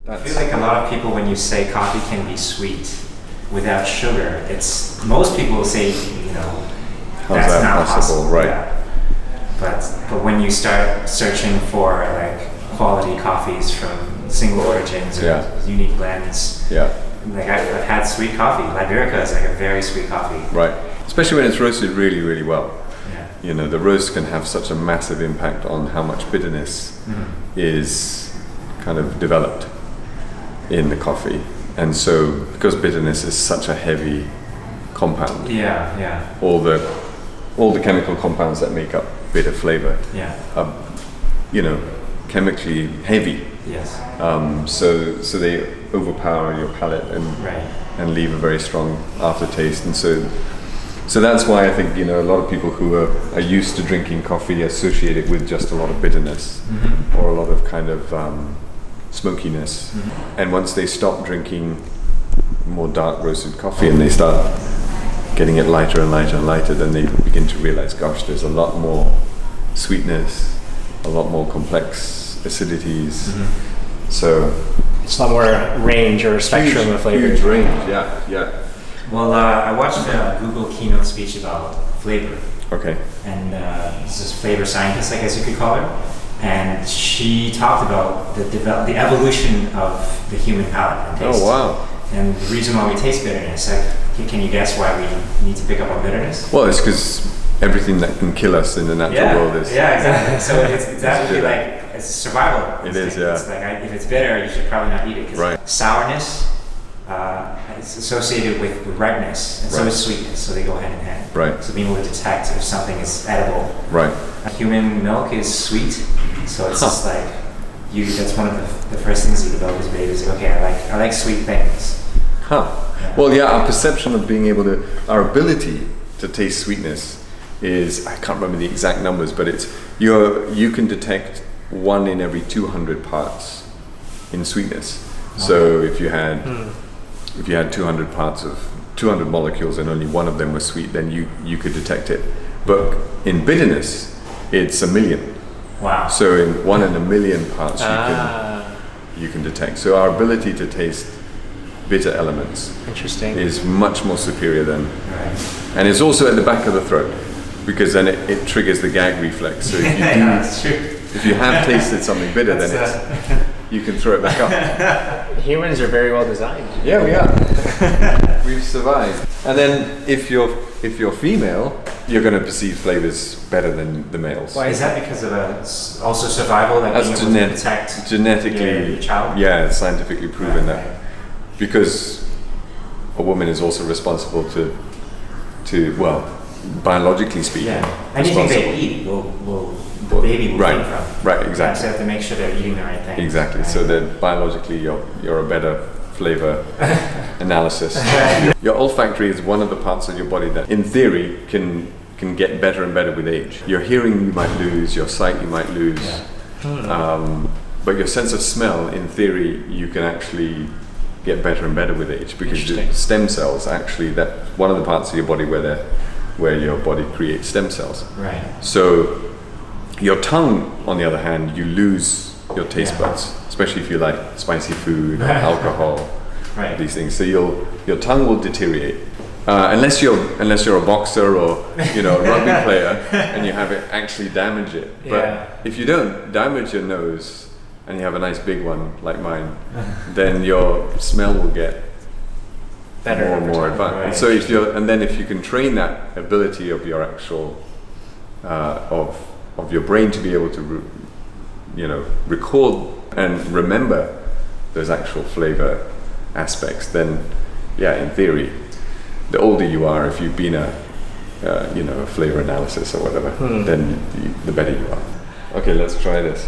I feel like a lot of people, when you say coffee can be sweet without sugar, most people will say, that's not possible, right? Yeah. But when you start searching for like quality coffees from single origins or unique blends, like I've had sweet coffee. Liberica is like a very sweet coffee, right? Especially when it's roasted really, really well. Yeah. The roast can have such a massive impact on how much bitterness is kind of developed in the coffee, and so because bitterness is such a heavy compound, all the chemical compounds that make up bitter flavor, are, chemically heavy. Yes. So they overpower your palate and leave a very strong aftertaste, and so that's why I think a lot of people who are used to drinking coffee associate it with just a lot of bitterness or a lot of kind of smokiness, and once they stop drinking more dark roasted coffee and they start getting it lighter and lighter and lighter, then they begin to realize, gosh, there's a lot more sweetness, a lot more complex acidities. So it's a lot more range or spectrum of flavors. Huge range, yeah. Well, I watched a Google keynote speech about flavor. Okay. And this is flavor scientist, I guess you could call her. And she talked about the evolution of the human palate and taste. Oh, wow. And the reason why we taste bitterness. Can you guess why we need to pick up on bitterness? Well, it's because everything that can kill us in the natural world is... Yeah, exactly. So it's actually like it's survival. It is, yeah. It's like if it's bitter, you should probably not eat it. Because sourness is associated with ripeness, and so is sweetness. So they go hand in hand. Right. So being able to detect if something is edible. Right. Human milk is sweet, so it's just like that's one of the first things you develop as babies. Okay, I like sweet things. Well, our perception of being able to, our ability to taste sweetness is, I can't remember the exact numbers, but it's you can detect 1 in every 200 parts in sweetness. Okay. So if you had 200 parts of 200 molecules and only 1 of them was sweet, then you could detect it. But in bitterness, it's 1 million. Wow. So in 1 in 1 million parts you can detect. So our ability to taste bitter elements is much more superior than, and it's also at the back of the throat, because then it triggers the gag reflex. So if you have tasted something bitter, then you can throw it back up. Humans are very well designed. Yeah, we are. We've survived. And then if you're female, you're going to perceive flavors better than the males. Why is that? Because of also survival, like that's being able to detect genetically, your child? Yeah, it's scientifically proven that. Because a woman is also responsible to biologically speaking. Yeah. Anything they eat the baby will come from. Right, exactly. So you have to make sure they're eating the right thing. Exactly. Right. So that biologically you're a better flavor analysis. Your olfactory is one of the parts of your body that in theory can get better and better with age. Your hearing you might lose, your sight you might lose. But your sense of smell, in theory, you can actually get better and better with age, because the stem cells, actually, that one of the parts of your body where your body creates stem cells. Right. So your tongue, on the other hand, you lose your taste buds, especially if you like spicy food or alcohol, these things. So your tongue will deteriorate unless you're a boxer or a rugby player and you have it actually damage it. But if you don't damage your nose and you have a nice big one like mine, then your smell will get better, more and more advanced. So if you can train that ability of your actual of your brain to be able to record and remember those actual flavor aspects, then in theory, the older you are, if you've been a flavor analysis or whatever, then the better you are. Okay, let's try this.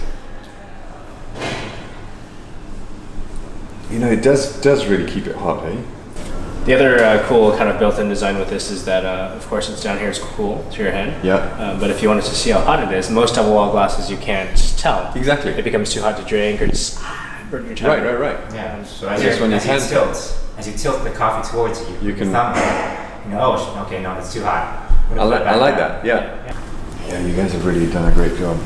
It does really keep it hot, eh? The other cool kind of built-in design with this is that, of course, it's down here is cool to your head. Yeah. But if you wanted to see how hot it is, most double-wall glasses you can't tell. Exactly. It becomes too hot to drink or just burn your tongue. Right. Yeah. So as you tilt the coffee towards you can thumb okay, no, it's too hot. I like that. Yeah. You guys have really done a great job.